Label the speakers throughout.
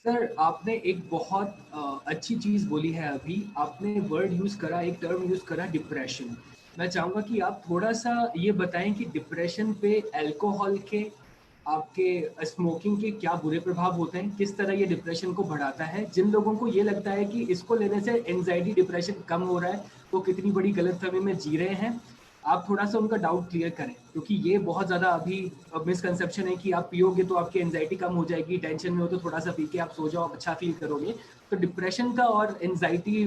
Speaker 1: Sir, आपने एक बहुत अच्छी चीज़ बोली है अभी। आपने वर्ड यूज़ करा, एक टर्म यूज़ करा डिप्रेशन। मैं चाहूँगा कि आप थोड़ा-सा ये बताएँ कि डिप्रेशन पे अल्कोहल के, आपके स्मोकिंग के क्या बुरे प्रभाव होते हैं? किस तरह ये डिप्रेशन को बढ़ाता है? जिन लोगों को ये लगता है कि इसको लेने से एंग्ज़ायटी, डिप्रेशन कम हो रहा है, वो कितनी बड़ी गलतफ़हमी में जी रहे हैं। आप थोड़ा-सा उनका डाउट क्लियर करें, क्योंकि ये बहुत ज़्यादा अभी मिसकंसेप्शन है कि आप पियोगे तो आपकी एंग्जायटी कम हो जाएगी, टेंशन में हो तो थोड़ा-सा पी के आप सो जाओ, अच्छा फ़ील करोगे। तो डिप्रेशन का और एंग्जायटी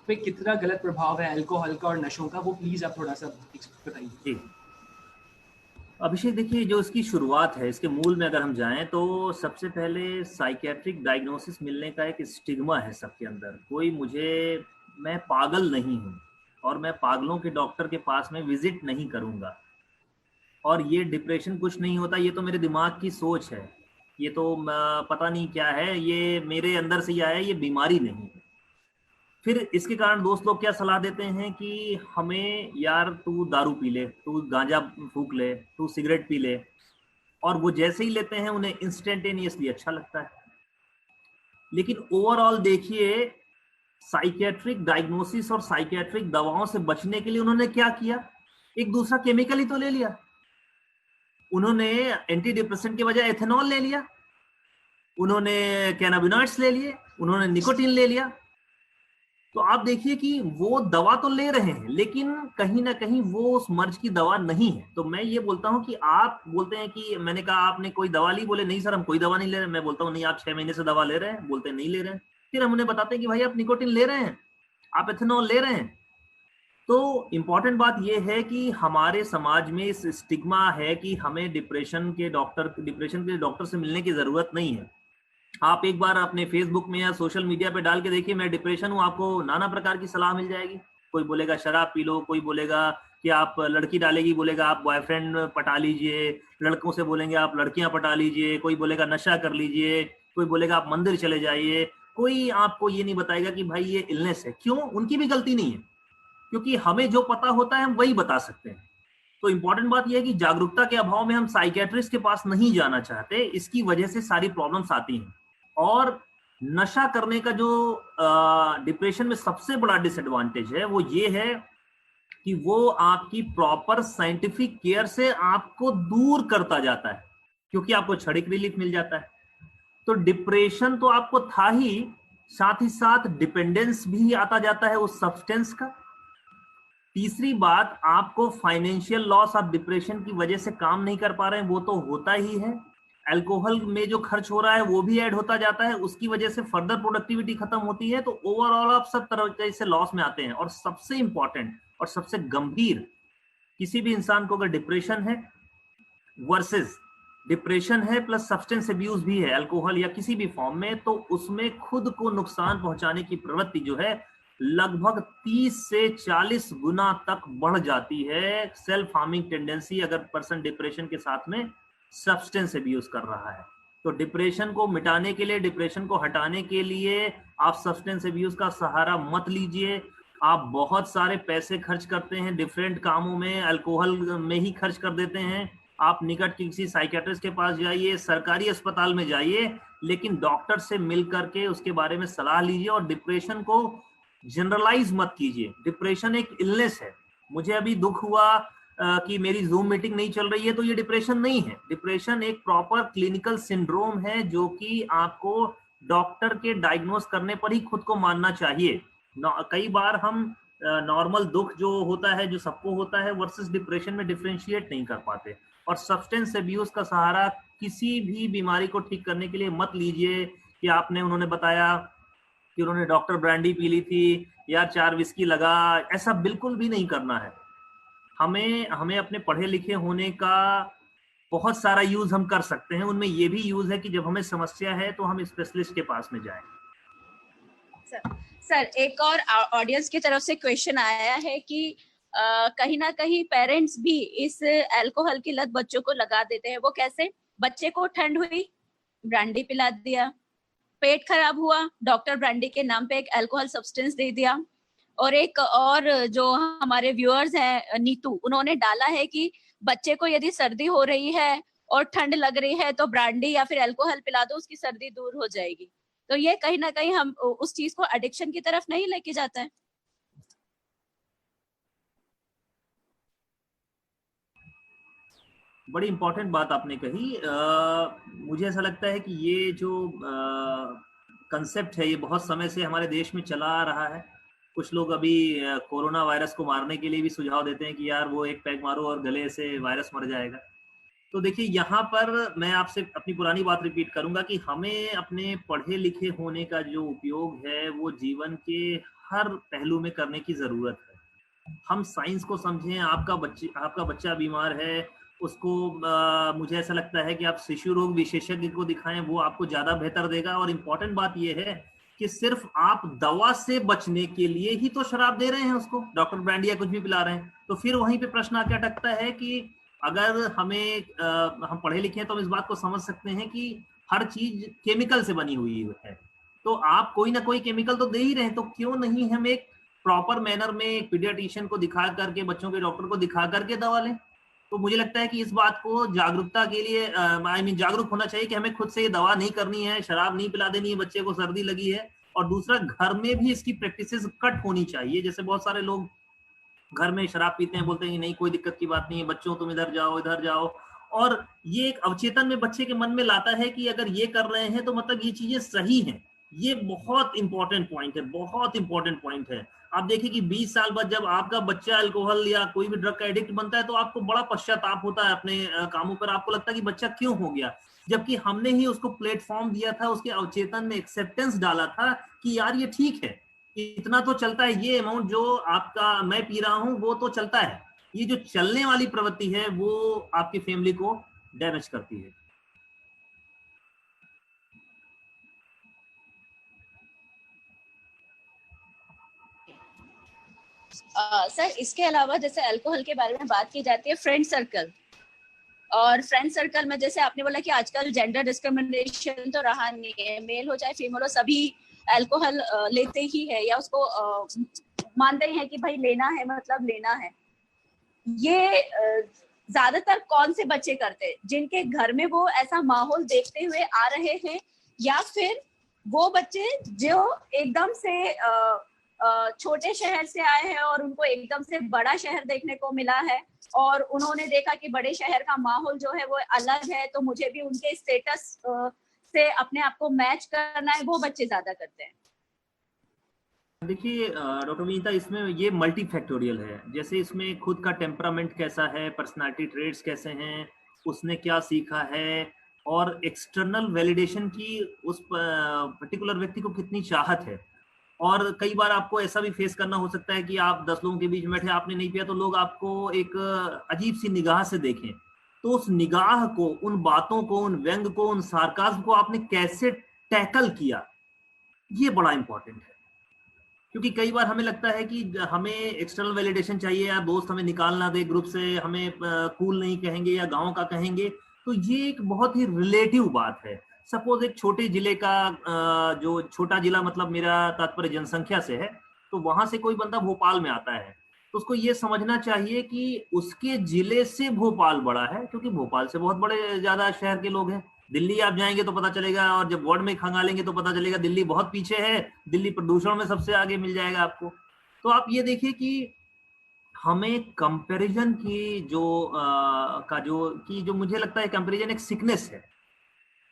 Speaker 1: पे कितना गलत प्रभाव है अल्कोहल का और नशों का, वो प्लीज़ आप थोड़ा-सा बताइए।
Speaker 2: जी, अभिषेक देखिए, जो इसकी शुरुआत है, इसके मूल में अगर हम जाएं तो सबसे पहले साइकियाट्रिक डायग्नोसिस मिलने का एक स्टिग्मा है सबके अंदर। मैं पागल नहीं हूं और मैं पागलों के डॉक्टर के पास में विजिट नहीं करूंगा, और ये डिप्रेशन कुछ नहीं होता, ये तो मेरे दिमाग की सोच है, ये तो पता नहीं क्या है, ये मेरे अंदर से ही आया है, ये बीमारी नहीं है। फिर इसके कारण दोस्त लोग क्या सलाह देते हैं कि हमें, यार तू दारू पी ले, तू गांजा फूक ले, तू सिगरेट पी ले, और वो जैसे ही लेते हैं उन्हें इंस्टेंटेनियसली अच्छा लगता है। लेकिन ओवरऑल देखिए, साइकियाट्रिक डायग्नोसिस और साइकियाट्रिक दवाओं से बचने के लिए उन्होंने क्या किया, एक दूसरा केमिकल ही तो ले लिया। उन्होंने एंटी डिप्रेसेंट के बजाय एथेनॉल ले लिया, उन्होंने कैनाबिनॉइड्स ले लिए, उन्होंने निकोटीन ले लिया। तो आप देखिए कि वो दवा तो ले रहे हैं, लेकिन कहीं ना कहीं वो उस मर्ज की दवा नहीं है। तो मैं ये बोलता हूं कि आप बोलते हैं कि मैंने कहा आपने कोई दवा ली, बोले नहीं सर हम कोई दवा नहीं ले रहे। मैं बोलता हूँ नहीं, आप 6 महीने से दवा ले रहे हैं, बोलते हैं नहीं ले रहे हैं। फिर हम उन्हें बताते हैं कि भाई आप निकोटिन ले रहे हैं, आप एथेनॉल ले रहे हैं। तो इंपॉर्टेंट बात यह है कि हमारे समाज में इस स्टिग्मा है कि हमें डिप्रेशन के डॉक्टर से मिलने की जरूरत नहीं है। आप एक बार अपने फेसबुक में या सोशल मीडिया पे डाल के देखिए मैं डिप्रेशन हूँ, आपको नाना प्रकार की सलाह मिल जाएगी। कोई बोलेगा शराब पी लो, कोई बोलेगा कि आप, लड़की डालेगी बोलेगा आप बॉयफ्रेंड पटा लीजिए, लड़कों से बोलेंगे आप लड़कियां पटा लीजिए, कोई बोलेगा नशा कर लीजिए, कोई बोलेगा आप मंदिर चले जाइए। कोई आपको ये नहीं बताएगा कि भाई ये इलनेस है। क्यों? उनकी भी गलती नहीं है, क्योंकि हमें जो पता होता है हम वही बता सकते हैं। तो इंपॉर्टेंट बात यह है कि जागरूकता के अभाव में हम साइकियाट्रिस्ट के पास नहीं जाना चाहते, इसकी वजह से सारी प्रॉब्लम्स आती हैं। और नशा करने का जो डिप्रेशन में सबसे बड़ा डिसएडवांटेज है वो ये है कि वो आपकी प्रॉपर साइंटिफिक केयर से आपको दूर करता जाता है, क्योंकि आपको क्षणिक रिलीफ मिल जाता है। तो डिप्रेशन तो आपको था ही, साथ ही साथ डिपेंडेंस भी आता जाता है उस सब्सटेंस का। तीसरी बात, आपको फाइनेंशियल लॉस, आप डिप्रेशन की वजह से काम नहीं कर पा रहे हैं, वो तो होता ही है। अल्कोहल में जो खर्च हो रहा है वो भी ऐड होता जाता है, उसकी वजह से फर्दर प्रोडक्टिविटी खत्म होती है। तो ओवरऑल आप सब तरह से लॉस में आते हैं। और सबसे इंपॉर्टेंट और सबसे गंभीर, किसी भी इंसान को अगर डिप्रेशन है वर्सेस डिप्रेशन है प्लस सब्सटेंस अब्यूज भी है, अल्कोहल या किसी भी फॉर्म में, तो उसमें खुद को नुकसान पहुंचाने की प्रवृत्ति जो है लगभग 30 से 40 गुना तक बढ़ जाती है। सेल्फ हार्मिंग टेंडेंसी अगर पर्सन डिप्रेशन के साथ में सब्सटेंस अब्यूज कर रहा है। तो डिप्रेशन को मिटाने के लिए, डिप्रेशन को हटाने के लिए आप सब्सटेंस अब्यूज का सहारा मत लीजिए। आप बहुत सारे पैसे खर्च करते हैं डिफरेंट कामों में, अल्कोहल में ही खर्च कर देते हैं। आप निकट किसी साइकियाट्रिस्ट के पास जाइए, सरकारी अस्पताल में जाइए, लेकिन डॉक्टर से मिल करके उसके बारे में सलाह लीजिए। और डिप्रेशन को जनरलाइज मत कीजिए। डिप्रेशन एक इलनेस है। मुझे अभी दुख हुआ कि मेरी जूम मीटिंग नहीं चल रही है, तो ये डिप्रेशन नहीं है। डिप्रेशन एक प्रॉपर क्लिनिकल सिंड्रोम है जो कि आपको डॉक्टर के डायग्नोस करने पर ही खुद को मानना चाहिए। कई बार हम नॉर्मल दुख जो होता है, जो सबको होता है, वर्सेस डिप्रेशन में डिफरेंशिएट नहीं कर पाते। और सब्सटेंस अब्यूज का सहारा किसी भी बीमारी को ठीक करने के लिए मत लीजिए कि उन्होंने बताया कि उन्होंने डॉक्टर ब्रांडी पी ली थी, या 4 विस्की लगा। ऐसा बिल्कुल भी नहीं करना है। हमें हमें अपने पढ़े लिखे होने का बहुत सारा यूज हम कर सकते हैं। उनमें यह भी यूज है कि जब हमें समस्या है तो हम स्पेशलिस्ट के पास में जाएं।
Speaker 3: सर एक और ऑडियंस की तरफ से क्वेश्चन आया है कि कहीं ना कहीं पेरेंट्स भी इस अल्कोहल की लत बच्चों को लगा देते हैं। वो कैसे? बच्चे को ठंड हुई, ब्रांडी पिला दिया, पेट खराब हुआ, डॉक्टर ब्रांडी के नाम पे एक अल्कोहल सब्सटेंस दे दिया। और एक और जो हमारे व्यूअर्स हैं नीतू, उन्होंने डाला है कि बच्चे को यदि सर्दी हो रही है और ठंड लग रही है तो ब्रांडी या फिर अल्कोहल पिला दो, उसकी सर्दी दूर हो जाएगी। तो ये कहीं ना कहीं हम उस चीज को एडिक्शन की तरफ नहीं लेके जाता है।
Speaker 2: बड़ी इंपॉर्टेंट बात आपने कही। मुझे ऐसा लगता है कि ये जो कंसेप्ट है ये बहुत समय से हमारे देश में चला आ रहा है। कुछ लोग अभी कोरोना वायरस को मारने के लिए भी सुझाव देते हैं कि यार वो एक पैक मारो और गले से वायरस मर जाएगा। तो देखिए यहाँ पर मैं आपसे अपनी पुरानी बात रिपीट करूंगा कि हमें अपने पढ़े लिखे होने का जो उपयोग है वो जीवन के हर पहलू में करने की जरूरत है। हम साइंस को समझें। आपका बच्चा बीमार है, उसको मुझे ऐसा लगता है कि आप शिशु रोग विशेषज्ञ को दिखाएं, वो आपको ज्यादा बेहतर देगा। और इम्पोर्टेंट बात यह है कि सिर्फ आप दवा से बचने के लिए ही तो शराब दे रहे हैं उसको, डॉक्टर ब्रांड या कुछ भी पिला रहे हैं। तो फिर वहीं पे प्रश्न आके अटकता है कि अगर हम पढ़े लिखे हैं तो हम इस बात को समझ सकते हैं कि हर चीज केमिकल से बनी हुई है, तो आप कोई ना कोई केमिकल तो दे ही रहे हैं। तो क्यों नहीं हम एक प्रॉपर मैनर में एक पीडियाट्रिशियन को दिखा करके, बच्चों के डॉक्टर को दिखा करके दवा लें। तो मुझे लगता है कि इस बात को जागरूकता के लिए जागरूक होना चाहिए कि हमें खुद से ये दवा नहीं करनी है, शराब नहीं पिला देनी है, बच्चे को सर्दी लगी है। और दूसरा, घर में भी इसकी प्रैक्टिसेस कट होनी चाहिए। जैसे बहुत सारे लोग घर में शराब पीते हैं, बोलते हैं कि नहीं कोई दिक्कत की बात नहीं है, बच्चों तुम इधर जाओ। और ये एक अवचेतन में बच्चे के मन में लाता है कि अगर ये कर रहे हैं तो मतलब ये चीजें सही हैं। ये बहुत इंपॉर्टेंट पॉइंट है, बहुत इंपॉर्टेंट पॉइंट है। आप देखिए कि 20 साल बाद जब आपका बच्चा अल्कोहल या कोई भी ड्रग का एडिक्ट बनता है तो आपको बड़ा पश्चाताप होता है अपने कामों पर। आपको लगता है कि बच्चा क्यों हो गया, जबकि हमने ही उसको प्लेटफॉर्म दिया था, उसके अवचेतन में एक्सेप्टेंस डाला था कि यार ये ठीक है, इतना तो चलता है, ये अमाउंट जो आपका मैं पी रहा हूं वो तो चलता है। ये जो चलने वाली प्रवृत्ति है वो आपकी फैमिली को डैमेज करती है।
Speaker 3: सर इसके अलावा जैसे अल्कोहल के बारे में बात की जाती है, फ्रेंड सर्कल, और फ्रेंड सर्कल में जैसे आपने बोला कि आजकल जेंडर डिस्क्रिमिनेशन तो रहा नहीं है, मेल हो चाहे फीमेल हो सभी अल्कोहल लेते ही है या उसको मानते हैं कि भाई लेना है मतलब लेना है। ये ज्यादातर कौन से बच्चे करते हैं जिनके घर में वो ऐसा माहौल देखते हुए आ रहे हैं, या फिर वो बच्चे जो एकदम से छोटे शहर से आए हैं और उनको एकदम से बड़ा शहर देखने को मिला है और उन्होंने देखा कि बड़े शहर का माहौल जो है वो अलग है, तो मुझे भी उनके स्टेटस से अपने आप को मैच करना है, वो बच्चे ज्यादा करते हैं।
Speaker 2: देखिए डॉक्टर विनीता, इसमें ये मल्टी फैक्टोरियल है। जैसे इसमें खुद का टेम्परामेंट कैसा है, पर्सनालिटी ट्रेड्स कैसे हैं, उसने क्या सीखा है, और एक्सटर्नल वैलिडेशन की उस पर्टिकुलर व्यक्ति को कितनी चाहत है। और कई बार आपको ऐसा भी फेस करना हो सकता है कि आप 10 लोगों के बीच में बैठे, आपने नहीं पिया तो लोग आपको एक अजीब सी निगाह से देखें। तो उस निगाह को, उन बातों को, उन व्यंग को, उन सार्काज्म को आपने कैसे टैकल किया, ये बड़ा इंपॉर्टेंट है। क्योंकि कई बार हमें लगता है कि हमें एक्सटर्नल वैलिडेशन चाहिए, या दोस्त हमें निकाल ना दे ग्रुप से, हमें कूल नहीं कहेंगे या गांव का कहेंगे। तो ये एक बहुत ही रिलेटिव बात है। सपोज एक छोटे जिले का, जो छोटा जिला मतलब मेरा तात्पर्य जनसंख्या से है, तो वहां से कोई बंदा भोपाल में आता है तो उसको ये समझना चाहिए कि उसके जिले से भोपाल बड़ा है, क्योंकि भोपाल से बहुत बड़े ज्यादा शहर के लोग हैं। दिल्ली आप जाएंगे तो पता चलेगा, और जब वर्ल्ड में खंगालेंगे तो पता चलेगा दिल्ली बहुत पीछे है, दिल्ली प्रदूषण में सबसे आगे मिल जाएगा आपको। तो आप ये देखिए कि हमें कंपैरिजन की जो मुझे लगता है कंपैरिजन एक सिकनेस है,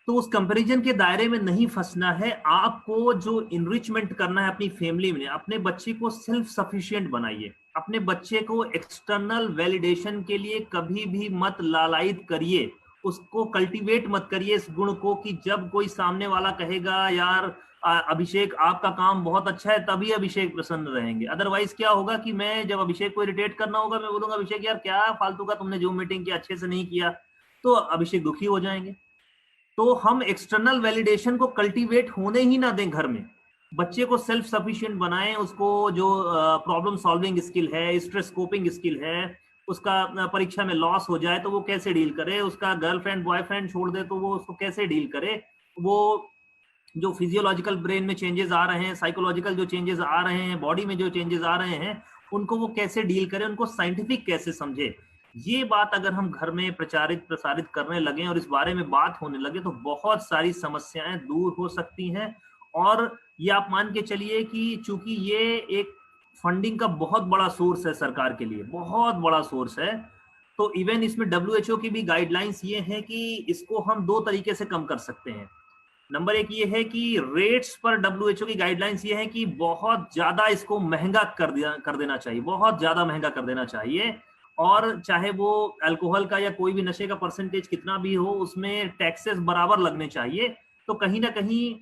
Speaker 2: तो उस कंपैरिजन के दायरे में नहीं फंसना है। आपको जो इनरिचमेंट करना है अपनी फैमिली में, अपने बच्चे को सेल्फ सफिशिएंट बनाइए। अपने बच्चे को एक्सटर्नल वैलिडेशन के लिए कभी भी मत लालायित करिए, उसको कल्टीवेट मत करिए इस गुण को कि जब कोई सामने वाला कहेगा यार अभिषेक आपका काम बहुत अच्छा है, तभी अभिषेक प्रसन्न रहेंगे। अदरवाइज क्या होगा कि मैं जब अभिषेक को इरिटेट करना होगा, मैं बोलूंगा अभिषेक यार क्या फालतू का तुमने जूम मीटिंग किया, अच्छे से नहीं किया, तो अभिषेक दुखी हो जाएंगे। तो हम एक्सटर्नल वैलिडेशन को कल्टीवेट होने ही ना दें घर में। बच्चे को सेल्फ सफिशिएंट बनाएं, उसको जो प्रॉब्लम सॉल्विंग स्किल है, स्ट्रेस कोपिंग स्किल है, उसका परीक्षा में लॉस हो जाए तो वो कैसे डील करे, उसका गर्लफ्रेंड बॉयफ्रेंड छोड़ दे तो वो उसको कैसे डील करे, वो जो फिजियोलॉजिकल ब्रेन में चेंजेस आ रहे हैं, साइकोलॉजिकल जो चेंजेस आ रहे हैं, बॉडी में जो चेंजेस आ रहे हैं, उनको वो कैसे डील करे, उनको साइंटिफिक कैसे समझे। ये बात अगर हम घर में प्रसारित करने लगे और इस बारे में बात होने लगे तो बहुत सारी समस्याएं दूर हो सकती हैं। और ये आप मान के चलिए कि चूंकि ये एक फंडिंग का बहुत बड़ा सोर्स है सरकार के लिए, बहुत बड़ा सोर्स है, तो इवन इसमें WHO की भी गाइडलाइंस ये है कि इसको हम 2 तरीके से कम कर सकते हैं। नंबर 1 ये है कि रेट्स पर WHO की गाइडलाइंस ये है कि बहुत ज्यादा इसको महंगा कर देना चाहिए, बहुत ज्यादा महंगा कर देना चाहिए, और चाहे वो अल्कोहल का या कोई भी नशे का परसेंटेज कितना भी हो, उसमें टैक्सेस बराबर लगने चाहिए। तो कहीं ना कहीं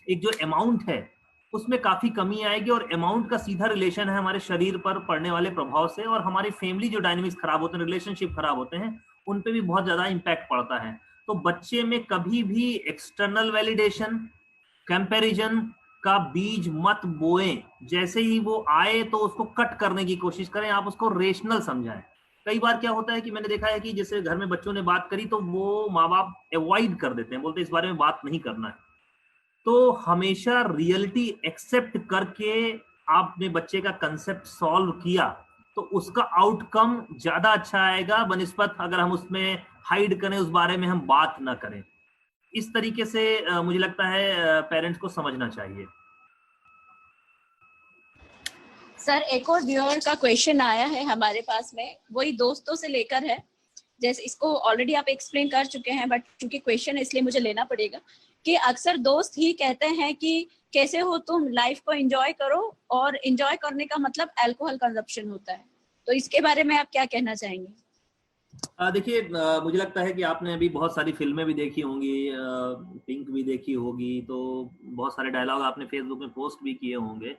Speaker 2: एक जो अमाउंट है उसमें काफी कमी आएगी, और अमाउंट का सीधा रिलेशन है हमारे शरीर पर पड़ने वाले प्रभाव से, और हमारी फैमिली जो डायनेमिक्स खराब होते हैं, रिलेशनशिप खराब होते हैं, उन पे भी बहुत ज्यादा इंपैक्ट पड़ता है। तो बच्चे में कभी भी एक्सटर्नल वैलिडेशन, कंपैरिजन का बीज मत बोएं। जैसे ही वो आए तो उसको कट करने की कोशिश करें, आप उसको रेशनल समझाएं। कई बार क्या होता है कि मैंने देखा है कि जैसे घर में बच्चों ने बात करी तो वो माँ बाप अवॉइड कर देते हैं, बोलते हैं इस बारे में बात नहीं करना है। तो हमेशा रियलिटी एक्सेप्ट करके आपने बच्चे का कंसेप्ट सॉल्व किया तो उसका आउटकम ज्यादा अच्छा आएगा बनिस्बत अगर हम उसमें हाइड करें, उस बारे में हम बात ना करें। इस तरीके से मुझे लगता है पेरेंट्स को समझना चाहिए।
Speaker 3: सर एक और व्यूअर का क्वेश्चन आया है हमारे पास में, वही दोस्तों से लेकर है। जैसे इसको ऑलरेडी आप एक्सप्लेन कर चुके हैं, बट क्योंकि क्वेश्चन है इसलिए मुझे लेना पड़ेगा कि अक्सर दोस्त ही कहते हैं कि कैसे हो तुम, लाइफ को एंजॉय करो, और एंजॉय करने का मतलब अल्कोहल कंजप्शन होता है। तो इसके बारे में आप क्या कहना चाहेंगे?
Speaker 2: देखिए, मुझे लगता है कि आपने अभी बहुत सारी फिल्में भी देखी होंगी, पिंक भी देखी होगी, तो बहुत सारे डायलॉग आपने फेसबुक में पोस्ट भी किए होंगे।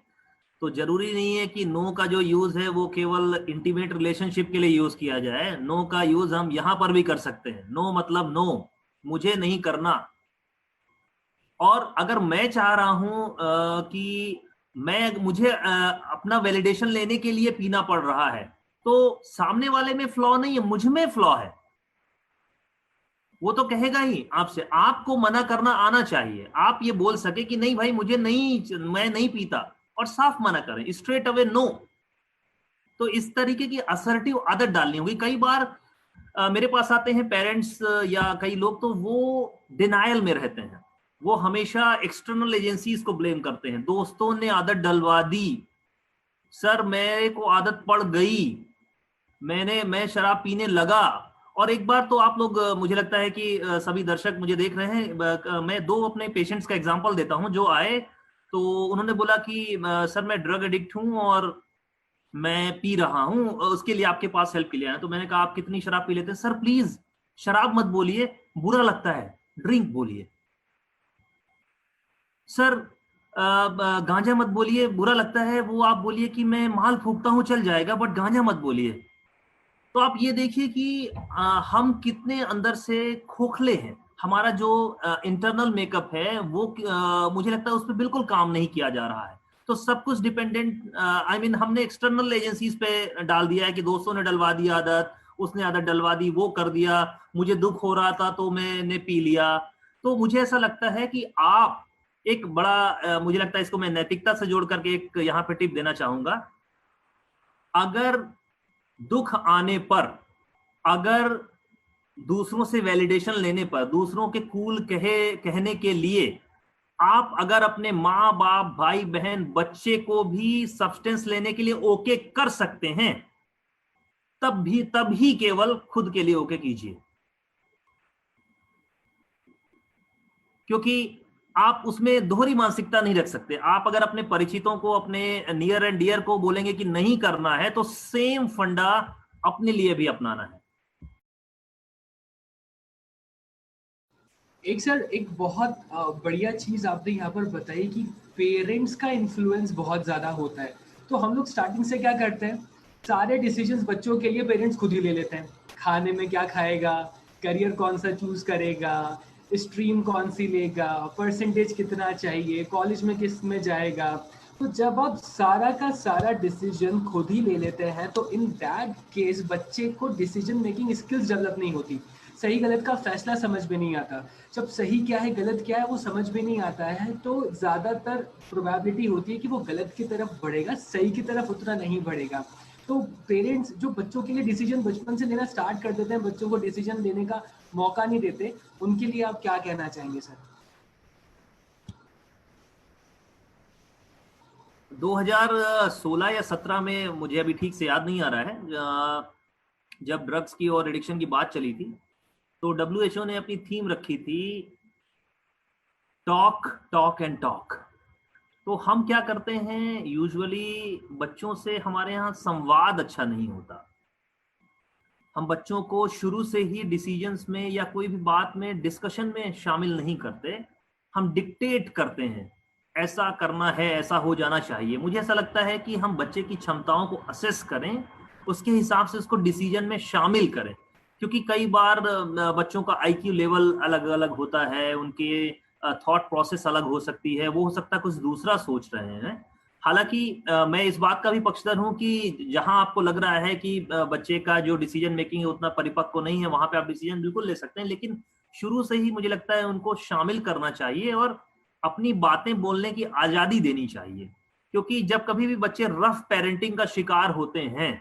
Speaker 2: तो जरूरी नहीं है कि नो का जो यूज है वो केवल इंटीमेट रिलेशनशिप के लिए यूज किया जाए। नो का यूज हम यहाँ पर भी कर सकते हैं। नो मतलब नो, मुझे नहीं करना। और अगर मैं चाह रहा हूं कि मुझे अपना वैलिडेशन लेने के लिए पीना पड़ रहा है, तो सामने वाले में फ्लॉ नहीं है, मुझ में फ्लॉ है। वो तो कहेगा ही आपसे, आपको मना करना आना चाहिए। आप ये बोल सके कि नहीं भाई मुझे नहीं, मैं नहीं पीता, और साफ मना करें, स्ट्रेट अवे नो। तो इस तरीके की असर्टिव आदत डालनी होगी। कई बार मेरे पास आते हैं पेरेंट्स या कई लोग, तो वो डिनायल में रहते हैं, वो हमेशा एक्सटर्नल एजेंसीज को ब्लेम करते हैं, दोस्तों ने आदत डलवा दी, सर मेरे को आदत पड़ गई, मैं शराब पीने लगा। और एक बार तो आप लोग, मुझे लगता है कि सभी दर्शक मुझे देख रहे हैं, मैं 2 अपने पेशेंट्स का एग्जांपल देता हूं जो आए। तो उन्होंने बोला कि सर मैं ड्रग एडिक्ट हूं और मैं पी रहा हूं, उसके लिए आपके पास हेल्प के लिए आया। तो मैंने कहा आप कितनी शराब पी लेते हैं? सर प्लीज शराब मत बोलिए, बुरा लगता है, ड्रिंक बोलिए। सर गांजा मत बोलिए, बुरा लगता है, वो आप बोलिए कि मैं माल फूकता हूं चल जाएगा, बट गांजा मत बोलिए। तो आप ये देखिए कि हम कितने अंदर से खोखले हैं। हमारा जो इंटरनल मेकअप है वो मुझे लगता है उस पर बिल्कुल काम नहीं किया जा रहा है। तो सब कुछ डिपेंडेंट, आई मीन हमने एक्सटर्नल एजेंसीज पे डाल दिया है कि दोस्तों ने डलवा दी आदत, उसने आदत डलवा दी, वो कर दिया, मुझे दुख हो रहा था तो मैंने पी लिया। तो मुझे ऐसा लगता है कि आप एक बड़ा, मुझे लगता है इसको मैं नैतिकता से जोड़ करके एक यहाँ पे टिप देना चाहूंगा। अगर दुख आने पर, अगर दूसरों से वैलिडेशन लेने पर, दूसरों के कूल कहने के लिए आप अगर अपने माँ बाप, भाई बहन, बच्चे को भी सब्सटेंस लेने के लिए ओके कर सकते हैं, तब ही केवल खुद के लिए ओके कीजिए। क्योंकि आप उसमें दोहरी मानसिकता नहीं रख सकते। आप अगर अपने परिचितों को, अपने नियर एंड डियर को बोलेंगे कि नहीं करना है, तो सेम फंडा अपने लिए भी अपनाना है।
Speaker 1: एक सर, एक बहुत बढ़िया चीज आपने यहाँ पर बताई कि पेरेंट्स का इन्फ्लुएंस बहुत ज्यादा होता है। तो हम लोग स्टार्टिंग से क्या करते हैं, सारे डिसीजंस बच्चों के लिए पेरेंट्स खुद ही ले लेते हैं। खाने में क्या खाएगा, करियर कौन सा चूज करेगा, स्ट्रीम कौन सी लेगा, परसेंटेज कितना चाहिए, कॉलेज में किस में जाएगा। तो जब आप सारा का सारा डिसीजन खुद ही ले लेते हैं तो इन दैट केस बच्चे को डिसीजन मेकिंग स्किल्स डेवलप नहीं होती, सही गलत का फैसला समझ में नहीं आता। जब सही क्या है गलत क्या है वो समझ में नहीं आता है, तो ज़्यादातर प्रोबेबिलिटी होती है कि वो गलत की तरफ बढ़ेगा, सही की तरफ उतना नहीं बढ़ेगा। तो पेरेंट्स जो बच्चों के लिए डिसीजन बचपन से लेना स्टार्ट कर देते हैं, बच्चों को डिसीजन लेने का मौका नहीं देते, उनके लिए आप क्या कहना चाहेंगे सर?
Speaker 2: 2016 या 17 में, मुझे अभी ठीक से याद नहीं आ रहा है, जब ड्रग्स की और एडिक्शन की बात चली थी, तो WHO ने अपनी थीम रखी थी टॉक टॉक एंड टॉक। तो हम क्या करते हैं, यूजुअली बच्चों से हमारे यहाँ संवाद अच्छा नहीं होता। हम बच्चों को शुरू से ही डिसीजंस में या कोई भी बात में, डिस्कशन में शामिल नहीं करते, हम डिक्टेट करते हैं, ऐसा करना है, ऐसा हो जाना चाहिए। मुझे ऐसा लगता है कि हम बच्चे की क्षमताओं को असेस करें, उसके हिसाब से उसको डिसीजन में शामिल करें, क्योंकि कई बार बच्चों का IQ लेवल अलग अलग होता है, उनके थॉट प्रोसेस अलग हो सकती है, वो हो सकता है कुछ दूसरा सोच रहे हैं। हालांकि मैं इस बात का भी पक्षधर हूं कि जहां आपको लग रहा है कि बच्चे का जो डिसीजन मेकिंग है उतना परिपक्व नहीं है, वहां पे आप डिसीजन बिल्कुल ले सकते हैं, लेकिन शुरू से ही मुझे लगता है उनको शामिल करना चाहिए और अपनी बातें बोलने की आजादी देनी चाहिए। क्योंकि जब कभी भी बच्चे रफ पेरेंटिंग का शिकार होते हैं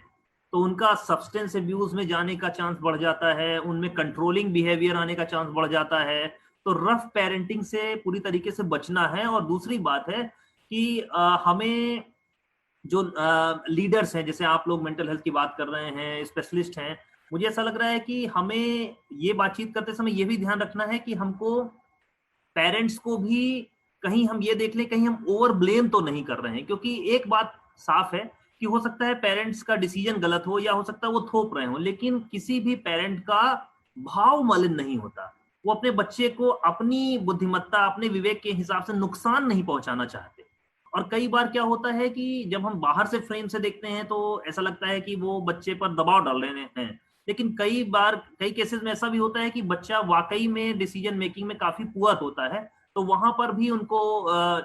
Speaker 2: तो उनका सब्सटेंस अब्यूज में जाने का चांस बढ़ जाता है, उनमें कंट्रोलिंग बिहेवियर आने का चांस बढ़ जाता है। तो रफ पेरेंटिंग से पूरी तरीके से बचना है। और दूसरी बात है कि हमें जो लीडर्स हैं, जैसे आप लोग मेंटल हेल्थ की बात कर रहे हैं, स्पेशलिस्ट हैं, मुझे ऐसा लग रहा है कि हमें ये बातचीत करते समय ये भी ध्यान रखना है कि हमको पेरेंट्स को भी कहीं हम ये देख लें, कहीं हम ओवर ब्लेम तो नहीं कर रहे हैं। क्योंकि एक बात साफ है कि हो सकता है पेरेंट्स का डिसीजन गलत हो, या हो सकता है वो थोप रहे हो, लेकिन किसी भी पेरेंट का भाव मलिन नहीं होता। वो अपने बच्चे को अपनी बुद्धिमत्ता, अपने विवेक के हिसाब से नुकसान नहीं पहुंचाना चाहते। और कई बार क्या होता है कि जब हम बाहर से फ्रेम से देखते हैं तो ऐसा लगता है कि वो बच्चे पर दबाव डाल रहे हैं, लेकिन कई बार, कई केसेस में ऐसा भी होता है कि बच्चा वाकई में डिसीजन मेकिंग में काफी पुअर होता है, तो वहां पर भी उनको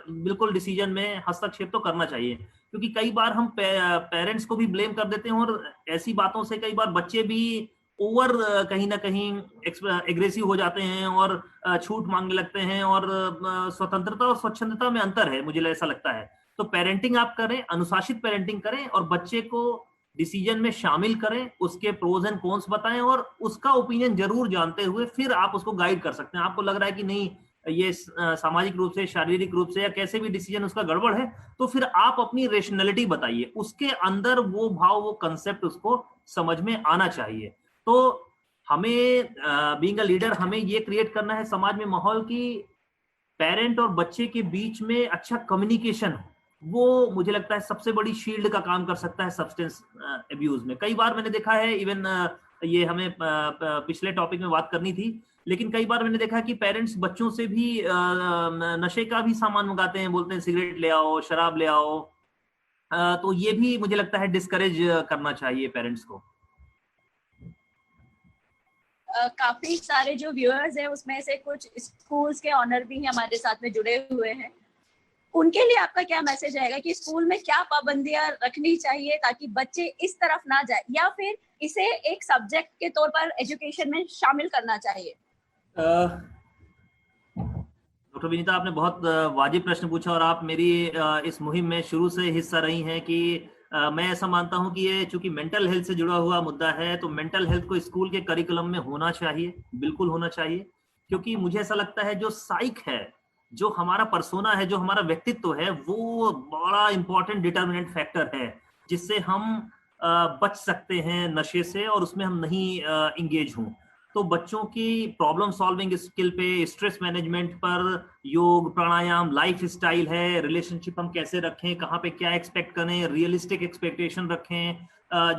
Speaker 2: बिल्कुल डिसीजन में हस्तक्षेप तो करना चाहिए। क्योंकि कई बार हम पेरेंट्स को भी ब्लेम कर देते हैं और ऐसी बातों से कई बार बच्चे भी ओवर कहीं ना कहीं एग्रेसिव हो जाते हैं और छूट मांगने लगते हैं। और स्वतंत्रता और स्वच्छंदता में अंतर है, मुझे ऐसा लगता है। तो पेरेंटिंग आप करें, अनुशासित पेरेंटिंग करें और बच्चे को डिसीजन में शामिल करें, उसके प्रोज एंड कॉन्स बताएं और उसका ओपिनियन जरूर जानते हुए फिर आप उसको गाइड कर सकते हैं। आपको लग रहा है कि नहीं, ये सामाजिक रूप से, शारीरिक रूप से या कैसे भी डिसीजन उसका गड़बड़ है, तो फिर आप अपनी रेशनैलिटी बताइए, उसके अंदर वो भाव, वो कंसेप्ट उसको समझ में आना चाहिए। तो हमें बीइंग अ लीडर, हमें ये क्रिएट करना है समाज में माहौल की पेरेंट और बच्चे के बीच में अच्छा कम्युनिकेशन हो। वो मुझे लगता है सबसे बड़ी शील्ड का काम कर सकता है सब्सटेंस अब्यूज में। कई बार मैंने देखा है, इवन ये हमें पिछले टॉपिक में बात करनी थी, लेकिन कई बार मैंने देखा है कि पेरेंट्स बच्चों से भी नशे का भी सामान मंगाते हैं, बोलते हैं सिगरेट ले आओ, शराब ले आओ। तो ये भी मुझे लगता है डिस्करेज करना चाहिए पेरेंट्स को।
Speaker 3: काफी सारे जो व्यूअर्स हैं उसमें से कुछ स्कूल्स के ऑनर भी हमारे साथ में जुड़े हुए हैं। उनके लिए आपका क्या मैसेज रहेगा कि स्कूल में क्या पाबंदियां रखनी चाहिए ताकि बच्चे इस तरफ ना जाए, या फिर इसे एक सब्जेक्ट के तौर पर एजुकेशन में शामिल करना चाहिए?
Speaker 2: डॉक्टर विनीता, आपने बहुत वाजिब प्रश्न पूछा और आप मेरी इस मुहिम में शुरू से हिस्सा रही हैं कि मैं ऐसा मानता हूं कि ये चूंकि मेंटल हेल्थ से जुड़ा हुआ मुद्दा है, तो मेंटल हेल्थ को स्कूल के करिकुलम में होना चाहिए, बिल्कुल होना चाहिए। क्योंकि मुझे ऐसा लगता है जो साइक है, जो हमारा पर्सोना है, जो हमारा व्यक्तित्व है, वो बड़ा इंपॉर्टेंट डिटर्मिनेंट फैक्टर है जिससे हम बच सकते हैं नशे से और उसमें हम नहीं इंगेज हों। तो बच्चों की प्रॉब्लम सॉल्विंग स्किल पे, स्ट्रेस मैनेजमेंट पर योग, प्राणायाम, लाइफ स्टाइल है, रिलेशनशिप हम कैसे रखें, कहाँ पे क्या एक्सपेक्ट करें, रियलिस्टिक एक्सपेक्टेशन रखें,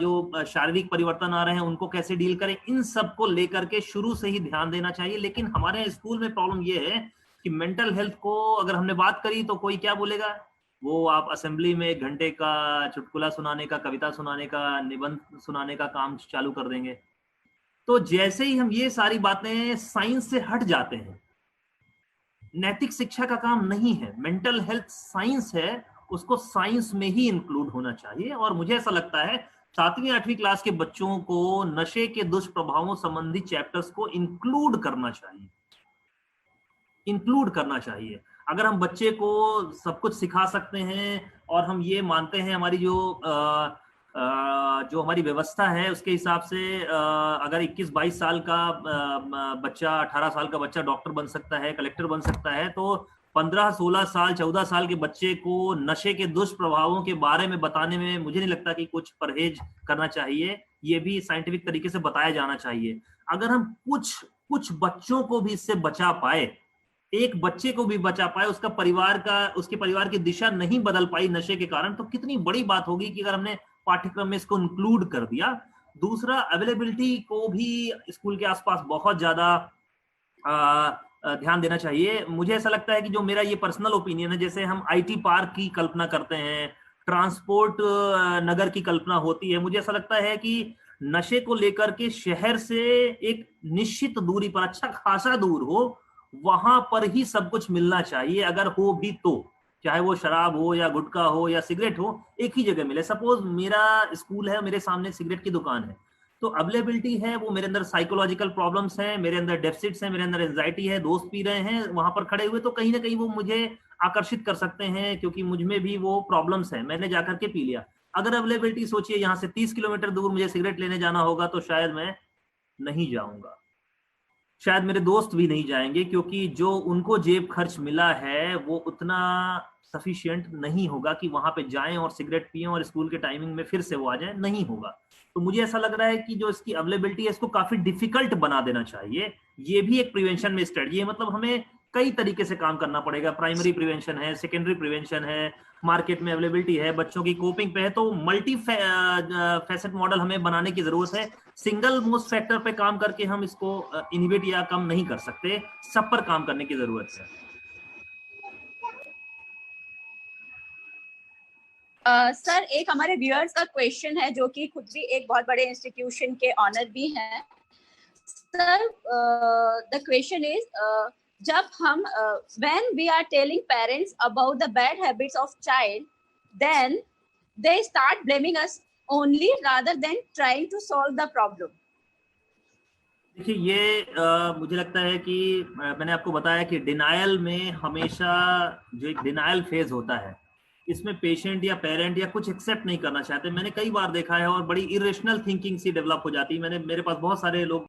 Speaker 2: जो शारीरिक परिवर्तन आ रहे हैं उनको कैसे डील करें, इन सब को लेकर के शुरू से ही ध्यान देना चाहिए। लेकिन हमारे स्कूल में प्रॉब्लम ये है कि मेंटल हेल्थ को अगर हमने बात करी तो कोई क्या बोलेगा, वो आप असेंबली में 1 घंटे का चुटकुला सुनाने का, कविता सुनाने का, निबंध सुनाने का काम चालू कर देंगे। तो जैसे ही हम ये सारी बातें साइंस से हट जाते हैं, नैतिक शिक्षा का काम नहीं है, मेंटल हेल्थ साइंस है, उसको साइंस में ही इंक्लूड होना चाहिए। और मुझे ऐसा लगता है 7वीं 8वीं क्लास के बच्चों को नशे के दुष्प्रभावों संबंधी चैप्टर्स को इंक्लूड करना चाहिए, इंक्लूड करना चाहिए। अगर हम बच्चे को सब कुछ सिखा सकते हैं और हम ये मानते हैं हमारी जो हमारी व्यवस्था है उसके हिसाब से, अगर 21-22 साल का बच्चा, 18 साल का बच्चा डॉक्टर बन सकता है, कलेक्टर बन सकता है, तो 15-16 साल 14 साल के बच्चे को नशे के दुष्प्रभावों के बारे में बताने में मुझे नहीं लगता कि कुछ परहेज करना चाहिए। ये भी साइंटिफिक तरीके से बताया जाना चाहिए। अगर हम कुछ बच्चों को भी इससे बचा पाए, एक बच्चे को भी बचा पाए, उसके परिवार की दिशा नहीं बदल पाई नशे के कारण, तो कितनी बड़ी बात होगी कि अगर हमने पाठ्यक्रम में इसको इंक्लूड कर दिया। दूसरा, अवेलेबिलिटी को भी स्कूल के आसपास बहुत ज्यादा ध्यान देना चाहिए। मुझे ऐसा लगता है कि जो मेरा ये पर्सनल ओपिनियन है, जैसे हम आईटी पार्क की कल्पना करते हैं, ट्रांसपोर्ट नगर की कल्पना होती है, मुझे ऐसा लगता है कि नशे को लेकर के शहर से एक निश्चित दूरी पर, अच्छा खासा दूर हो, वहां पर ही सब कुछ मिलना चाहिए। अगर हो भी तो, चाहे वो शराब हो या गुटखा हो या सिगरेट हो, एक ही जगह मिले। सपोज मेरा स्कूल है, मेरे सामने सिगरेट की दुकान है, तो अवेलेबिलिटी है, वो मेरे अंदर साइकोलॉजिकल प्रॉब्लम्स हैं, मेरे अंदर डेफिसिट्स हैं, मेरे अंदर एंजाइटी है, दोस्त पी रहे हैं वहां पर खड़े हुए, तो कहीं ना कहीं वो मुझे आकर्षित कर सकते हैं, क्योंकि मुझ में भी वो प्रॉब्लम्स हैं, मैंने जाकर के पी लिया। अगर अवेलेबिलिटी सोचिए, यहाँ से 30 किलोमीटर दूर मुझे सिगरेट लेने जाना होगा, तो शायद मैं नहीं जाऊंगा, शायद मेरे दोस्त भी नहीं जाएंगे, क्योंकि जो उनको जेब खर्च मिला है वो उतना सफिशिएंट नहीं होगा कि वहां पे जाएं और सिगरेट पिएं और स्कूल के टाइमिंग में फिर से वो आ जाएं, नहीं होगा। तो मुझे ऐसा लग रहा है कि जो इसकी अवेलेबिलिटी है, इसको काफी डिफिकल्ट बना देना चाहिए। ये भी एक प्रिवेंशन में स्ट्रेटजी है, मतलब हमें कई तरीके से काम करना पड़ेगा। प्राइमरी प्रिवेंशन है, सेकेंडरी प्रिवेंशन है, मार्केट में अवेलेबिलिटी है, बच्चों की कोपिंग पे है, तो मल्टी फैसेट मॉडल हमें बनाने की जरूरत है। सिंगल मोस्ट फैक्टर पे काम करके हम इसको इनहिबिट या कम नहीं कर सकते, सब पर काम करने की जरूरत है।
Speaker 3: सर, एक हमारे व्यूअर्स का क्वेश्चन है, जो कि खुद भी एक बहुत बड़े इंस्टीट्यूशन के ऑनर भी हैं। सर, द क्वेश्चन इज, जब हम when we are telling parents about the bad habits of child, then they start blaming us only rather than trying to solve the problem.
Speaker 2: देखिए, ये मुझे लगता है कि मैंने आपको बताया कि डिनायल में हमेशा जो एक डिनायल फेज होता है, इसमें पेशेंट या पेरेंट या कुछ एक्सेप्ट नहीं करना चाहते। मैंने कई बार देखा है, और बड़ी इरेशनल थिंकिंग सी डेवलप हो जाती है। मेरे पास बहुत सारे लोग